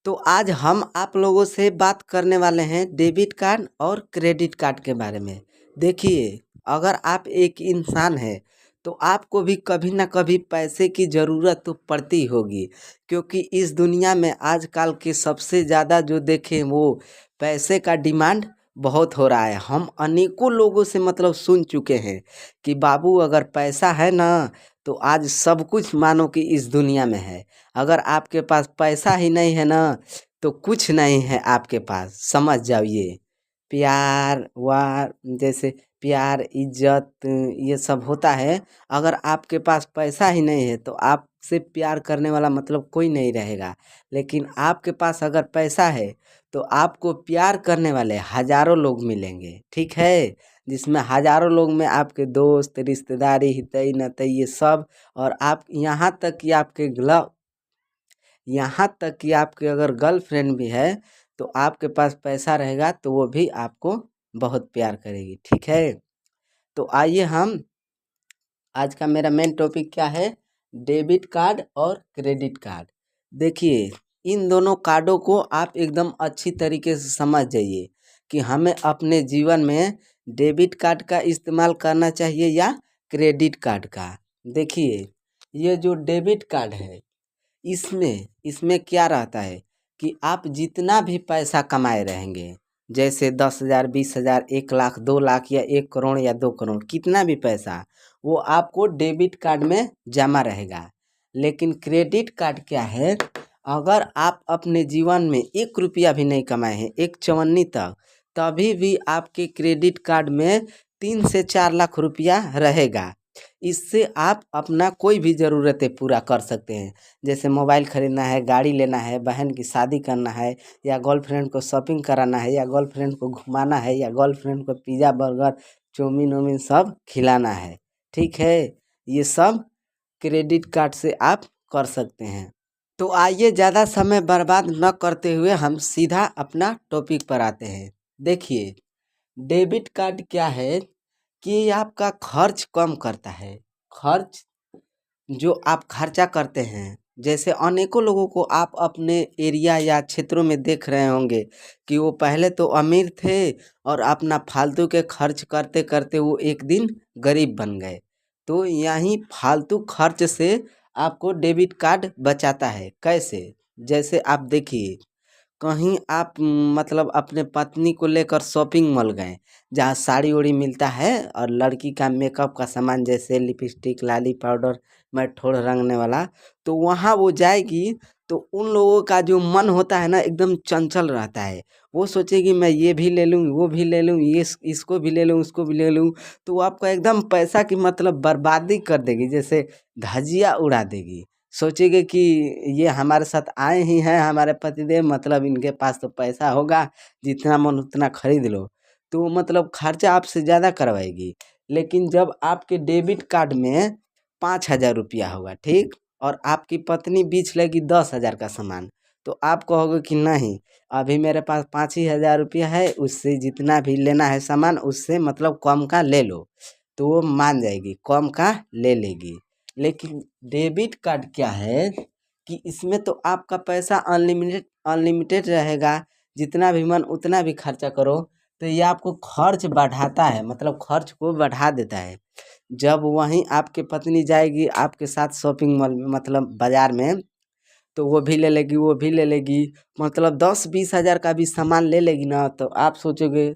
तो आज हम आप लोगों से बात करने वाले हैं डेबिट कार्ड और क्रेडिट कार्ड के बारे में। देखिए, अगर आप एक इंसान हैं तो आपको भी कभी ना कभी पैसे की ज़रूरत तो पड़ती होगी, क्योंकि इस दुनिया में आजकल के सबसे ज़्यादा जो देखें वो पैसे का डिमांड बहुत हो रहा है। हम अनेकों लोगों से सुन चुके हैं कि बाबू अगर पैसा है ना तो आज सब कुछ मानो कि इस दुनिया में है। अगर आपके पास पैसा ही नहीं है ना तो कुछ नहीं है आपके पास, समझ जाओ ये। प्यार वार जैसे प्यार इज्जत ये सब होता है। अगर आपके पास पैसा ही नहीं है तो आपसे प्यार करने वाला कोई नहीं रहेगा। लेकिन आपके पास अगर पैसा है तो आपको प्यार करने वाले हजारों लोग मिलेंगे, ठीक है। जिसमें हजारों लोग में आपके दोस्त रिश्तेदारी हितई नतई ये सब, और आप यहाँ तक कि आपके अगर गर्लफ्रेंड भी है तो आपके पास पैसा रहेगा तो वो भी आपको बहुत प्यार करेगी, ठीक है। तो आइए हम आज का मेरा मेन टॉपिक क्या है, डेबिट कार्ड और क्रेडिट कार्ड। देखिए, इन दोनों कार्डों को आप एकदम अच्छी तरीके से समझ जाइए कि हमें अपने जीवन में डेबिट कार्ड का इस्तेमाल करना चाहिए या क्रेडिट कार्ड का। देखिए, ये जो डेबिट कार्ड है इसमें इसमें क्या रहता है कि आप जितना भी पैसा कमाए रहेंगे, जैसे 10,000 20,000 1 लाख 2 लाख या 1 करोड़ या 2 करोड़, कितना भी पैसा वो आपको डेबिट कार्ड में जमा रहेगा। लेकिन क्रेडिट कार्ड क्या है, अगर आप अपने जीवन में 1 रुपया भी नहीं कमाए हैं, एक चवन्नी तक, तभी भी आपके क्रेडिट कार्ड में 3 से 4 लाख रुपया रहेगा। इससे आप अपना कोई भी ज़रूरतें पूरा कर सकते हैं। जैसे मोबाइल ख़रीदना है, गाड़ी लेना है, बहन की शादी करना है, या गर्लफ्रेंड को शॉपिंग कराना है, या गर्लफ्रेंड को घुमाना है, या गर्लफ्रेंड को पिज़्ज़ा बर्गर चाउमीन उमीन सब खिलाना है, ठीक है। ये सब क्रेडिट कार्ड से आप कर सकते हैं। तो आइए ज़्यादा समय बर्बाद न करते हुए हम सीधा अपना टॉपिक पर आते हैं। देखिए, डेबिट कार्ड क्या है कि ये आपका खर्च कम करता है। खर्च जो आप खर्चा करते हैं, जैसे अनेकों लोगों को आप अपने एरिया या क्षेत्रों में देख रहे होंगे कि वो पहले तो अमीर थे और अपना फालतू के खर्च करते करते वो एक दिन गरीब बन गए। तो यहीं फालतू खर्च से आपको डेबिट कार्ड बचाता है। कैसे? जैसे आप देखिए, कहीं आप अपने पत्नी को लेकर शॉपिंग मॉल गए, जहाँ साड़ी ओड़ी मिलता है और लड़की का मेकअप का सामान जैसे लिपस्टिक लाली पाउडर ठोड़ रंगने वाला, तो वहाँ वो जाएगी तो उन लोगों का जो मन होता है ना एकदम चंचल रहता है। वो सोचेगी मैं ये भी ले लूँ वो भी ले लूँ, ये इसको भी ले लूँ उसको भी ले लूँ। तो वो आपका एकदम पैसा की बर्बादी कर देगी, जैसे धजिया उड़ा देगी। सोचेंगे कि ये हमारे साथ आए ही हैं हमारे पतिदेव, इनके पास तो पैसा होगा, जितना मन उतना खरीद लो। तो खर्चा आपसे ज़्यादा करवाएगी। लेकिन जब आपके डेबिट कार्ड में 5,000 रुपया होगा, ठीक, और आपकी पत्नी बेच लेगी 10,000 का सामान, तो आप कहोगे कि नहीं, अभी मेरे पास 5 ही हज़ार रुपया है, उससे जितना भी लेना है सामान उससे कम का ले लो। तो वो मान जाएगी, कम का ले लेगी। लेकिन डेबिट कार्ड क्या है कि इसमें तो आपका पैसा अनलिमिटेड अनलिमिटेड रहेगा, जितना भी मन उतना भी खर्चा करो। तो ये आपको खर्च बढ़ाता है, खर्च को बढ़ा देता है। जब वहीं आपके पत्नी जाएगी आपके साथ शॉपिंग मॉल में, बाज़ार में, तो वो भी ले लेगी वो भी ले लेगी, 10-20 हज़ार का भी सामान ले लेगी ना, तो आप सोचोगे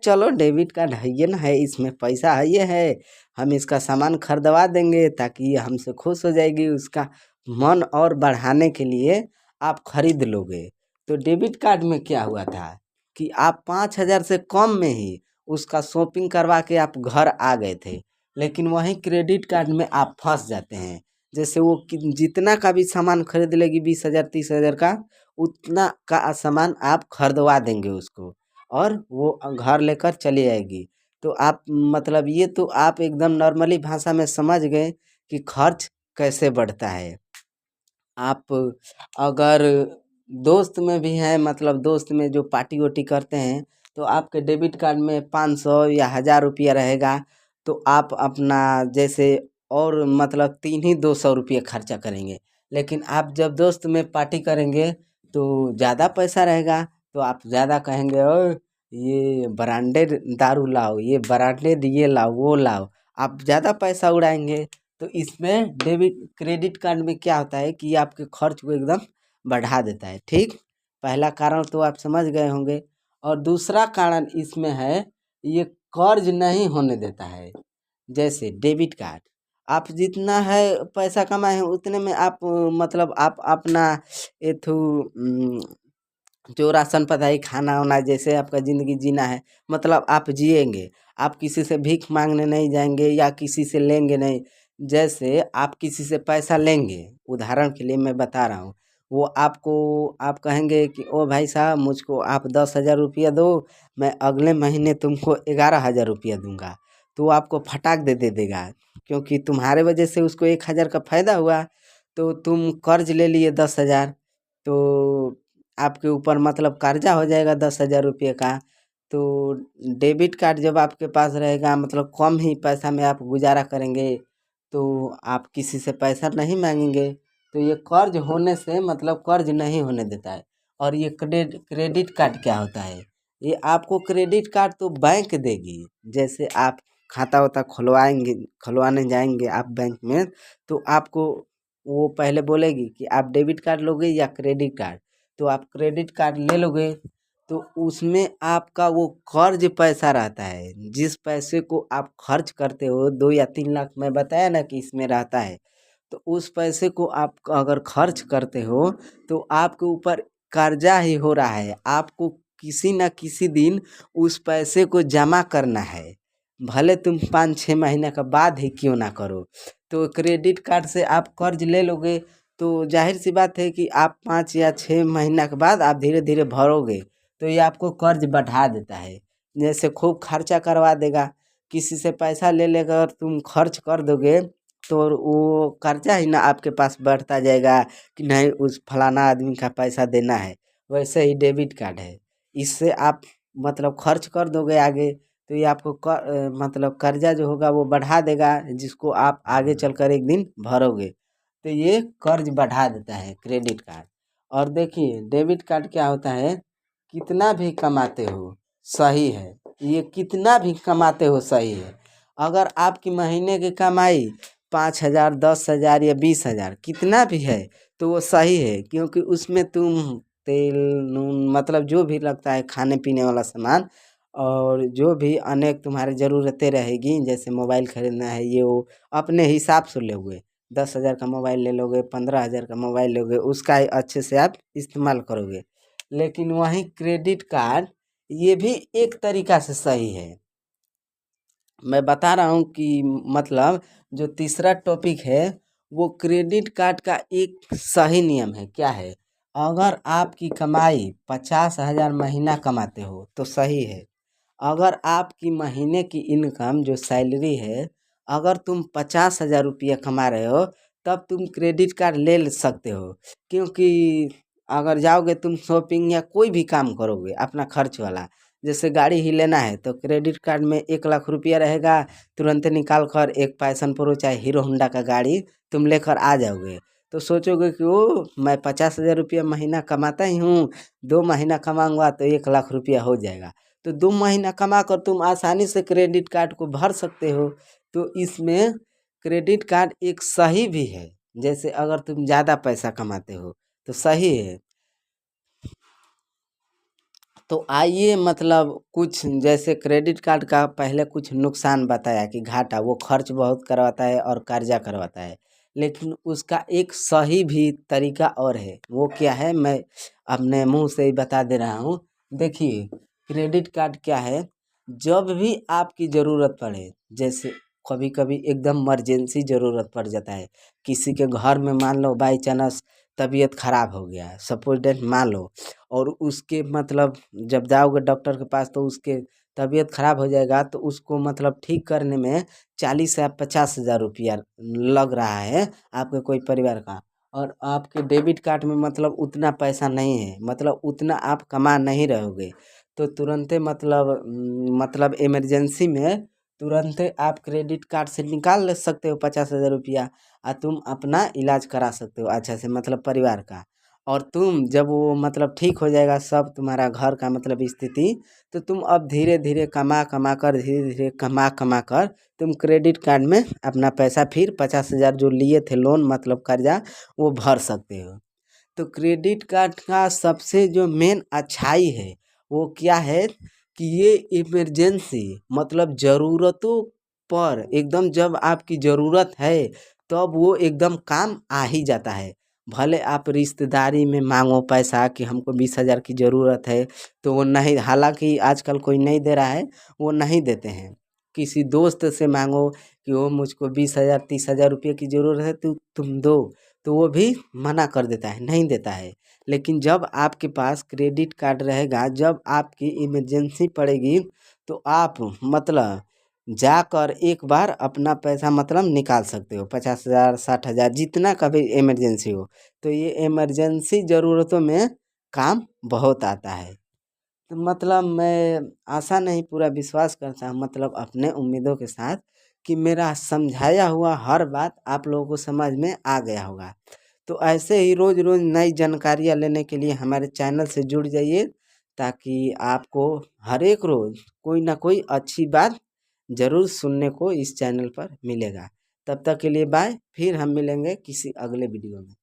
चलो डेबिट कार्ड है ये ना, है इसमें पैसा है ये है, हम इसका सामान खरीदवा देंगे ताकि ये हमसे खुश हो जाएगी। उसका मन और बढ़ाने के लिए आप खरीद लोगे। तो डेबिट कार्ड में क्या हुआ था कि आप 5,000 से कम में ही उसका शॉपिंग करवा के आप घर आ गए थे। लेकिन वहीं क्रेडिट कार्ड में आप फंस जाते हैं। जैसे वो जितना का भी सामान खरीद लेगी 20,000 30,000 का, उतना का सामान आप खरीदवा देंगे उसको, और वो घर लेकर चली आएगी। तो आप ये तो आप एकदम नॉर्मली भाषा में समझ गए कि खर्च कैसे बढ़ता है। आप अगर दोस्त में भी हैं, दोस्त में जो पार्टी वार्टी करते हैं, तो आपके डेबिट कार्ड में 500 या 1,000 रुपया रहेगा। तो आप अपना जैसे और 3 ही 200 रुपये खर्चा करेंगे। लेकिन आप जब दोस्त में पार्टी करेंगे तो ज़्यादा पैसा रहेगा तो आप ज़्यादा कहेंगे ओ ये ब्रांडेड दारू लाओ, ये ब्रांडेड ये लाओ वो लाओ, आप ज़्यादा पैसा उड़ाएंगे। तो इसमें डेबिट क्रेडिट कार्ड में क्या होता है कि आपके खर्च को एकदम बढ़ा देता है। ठीक, पहला कारण तो आप समझ गए होंगे। और दूसरा कारण इसमें है ये कर्ज नहीं होने देता है। जैसे डेबिट कार्ड, आप जितना है पैसा कमाए हैं उतने में आप मतलब आप अपना एथू जो राशन पताई खाना वाना जैसे आपका ज़िंदगी जीना है मतलब आप जिएंगे। आप किसी से भीख मांगने नहीं जाएंगे या किसी से लेंगे नहीं। जैसे आप किसी से पैसा लेंगे, उदाहरण के लिए मैं बता रहा हूँ, वो आपको आप कहेंगे कि ओ भाई साहब मुझको आप 10,000 रुपया दो, मैं अगले महीने तुमको 11,000 रुपया दूंगा। तो वो आपको फटाक दे देगा, क्योंकि तुम्हारे वजह से उसको 1,000 का फायदा हुआ। तो तुम कर्ज ले लिए 10,000, तो आपके ऊपर मतलब कर्जा हो जाएगा 10,000 रुपये का। तो डेबिट कार्ड जब आपके पास रहेगा मतलब कम ही पैसा में आप गुजारा करेंगे, तो आप किसी से पैसा नहीं मांगेंगे। तो ये कर्ज होने से मतलब कर्ज नहीं होने देता है। और ये क्रेडिट कार्ड क्या होता है, ये आपको क्रेडिट कार्ड तो बैंक देगी। जैसे आप खाता होता खुलवाएंगे, खुलवाने जाएंगे आप बैंक में, तो आपको वो पहले बोलेगी कि आप डेबिट कार्ड लोगे या क्रेडिट कार्ड। तो आप क्रेडिट कार्ड ले लोगे, तो उसमें आपका वो कर्ज पैसा रहता है। जिस पैसे को आप खर्च करते हो 2 या 3 लाख मैं बताया ना कि इसमें रहता है, तो उस पैसे को आप अगर खर्च करते हो तो आपके ऊपर कर्जा ही हो रहा है। आपको किसी न किसी दिन उस पैसे को जमा करना है, भले तुम 5-6 महीने का बाद ही क्यों ना करो। तो क्रेडिट कार्ड से आप कर्ज ले लोगे, तो जाहिर सी बात है कि आप 5 या 6 महीना के बाद आप धीरे धीरे भरोगे, तो ये आपको कर्ज बढ़ा देता है। जैसे खूब खर्चा करवा देगा, किसी से पैसा ले लेकर तुम खर्च कर दोगे, तो वो कर्जा ही ना आपके पास बढ़ता जाएगा कि नहीं उस फलाना आदमी का पैसा देना है। वैसे ही डेबिट कार्ड है, इससे आप मतलब खर्च कर दोगे आगे, तो ये आपको मतलब कर्जा जो होगा वो बढ़ा देगा, जिसको आप आगे चलकर एक दिन भरोगे। तो ये कर्ज बढ़ा देता है क्रेडिट कार्ड। और देखिए डेबिट कार्ड क्या होता है, कितना भी कमाते हो सही है, ये कितना भी कमाते हो सही है। अगर आपकी महीने की कमाई 5,000 10,000 या 20,000 कितना भी है तो वो सही है, क्योंकि उसमें तुम तेल नून मतलब जो भी लगता है खाने पीने वाला सामान, और जो भी अनेक तुम्हारी ज़रूरतें रहेगी, जैसे मोबाइल खरीदना है ये वो, अपने हिसाब से लोगे। 10,000 का मोबाइल ले लोगे, 15,000 का मोबाइल लोगे, उसका ही अच्छे से आप इस्तेमाल करोगे। लेकिन वहीं क्रेडिट कार्ड ये भी एक तरीका से सही है। मैं बता रहा हूँ कि मतलब जो तीसरा टॉपिक है वो क्रेडिट कार्ड का एक सही नियम है। क्या है, अगर आपकी कमाई 50,000 महीना कमाते हो तो सही है। अगर आपकी महीने की इनकम जो सैलरी है, अगर तुम 50,000 रुपया कमा रहे हो तब तुम क्रेडिट कार्ड ले सकते हो। क्योंकि अगर जाओगे तुम शॉपिंग या कोई भी काम करोगे अपना खर्च वाला, जैसे गाड़ी ही लेना है तो क्रेडिट कार्ड में 1 लाख रुपया रहेगा, तुरंत निकाल कर एक पैशन प्रो चाहे हीरो होंडा का गाड़ी तुम लेकर आ जाओगे। तो सोचोगे कि ओ मैं 50,000 रुपया महीना कमाता ही हूँ, 2 महीना कमाऊँगा तो 1 लाख रुपया हो जाएगा। तो 2 महीना कमा कर तुम आसानी से क्रेडिट कार्ड को भर सकते हो। तो इसमें क्रेडिट कार्ड एक सही भी है। जैसे अगर तुम ज़्यादा पैसा कमाते हो तो सही है। तो आइए मतलब कुछ जैसे क्रेडिट कार्ड का पहले कुछ नुकसान बताया कि घाटा, वो खर्च बहुत करवाता है और कर्जा करवाता है। लेकिन उसका एक सही भी तरीका और है, वो क्या है मैं अपने मुंह से ही बता दे रहा हूँ। देखिए क्रेडिट कार्ड क्या है, जब भी आपकी ज़रूरत पड़े, जैसे कभी कभी एकदम इमरजेंसी ज़रूरत पड़ जाता है, किसी के घर में मान लो बाई चांस तबीयत खराब हो गया है, सपोज डेट मान लो, और उसके मतलब जब जाओगे डॉक्टर के पास तो उसके तबीयत खराब हो जाएगा, तो उसको मतलब ठीक करने में 40 या 50 हज़ार रुपया लग रहा है आपके कोई परिवार का। और आपके डेबिट कार्ड में मतलब उतना पैसा नहीं है, मतलब उतना आप कमा नहीं रहोगे। तो तुरंते मतलब इमरजेंसी में तुरंते आप क्रेडिट कार्ड से निकाल ले सकते हो 50,000 रुपया, और तुम अपना इलाज करा सकते हो अच्छा से, मतलब परिवार का। और तुम जब वो मतलब ठीक हो जाएगा सब तुम्हारा घर का मतलब स्थिति, तो तुम अब धीरे धीरे कमा कमा कर धीरे धीरे कमा कमा कर तुम क्रेडिट कार्ड में अपना पैसा फिर 50,000 जो लिए थे लोन मतलब कर्जा वो भर सकते हो। तो क्रेडिट कार्ड का सबसे जो मेन अच्छाई है वो क्या है कि ये इमरजेंसी मतलब ज़रूरतों पर एकदम जब आपकी ज़रूरत है तब वो एकदम काम आ ही जाता है। भले आप रिश्तेदारी में मांगो पैसा कि हमको 20,000 की ज़रूरत है तो वो नहीं, हालांकि आजकल कोई नहीं दे रहा है, वो नहीं देते हैं। किसी दोस्त से मांगो कि वो मुझको 20,000 30,000 रुपये की ज़रूरत है तो तुम दो, तो वो भी मना कर देता है, नहीं देता है। लेकिन जब आपके पास क्रेडिट कार्ड रहेगा, जब आपकी इमरजेंसी पड़ेगी तो आप मतलब जाकर एक बार अपना पैसा मतलब निकाल सकते हो, 50,000 60,000 जितना का भी इमरजेंसी हो। तो ये इमरजेंसी ज़रूरतों में काम बहुत आता है। तो मतलब मैं आशा नहीं पूरा विश्वास करता हूँ मतलब अपने उम्मीदों के साथ कि मेरा समझाया हुआ हर बात आप लोगों को समझ में आ गया होगा। तो ऐसे ही रोज़ रोज़ नई जानकारियाँ लेने के लिए हमारे चैनल से जुड़ जाइए, ताकि आपको हर एक रोज़ कोई ना कोई अच्छी बात ज़रूर सुनने को इस चैनल पर मिलेगा। तब तक के लिए बाय, फिर हम मिलेंगे किसी अगले वीडियो में।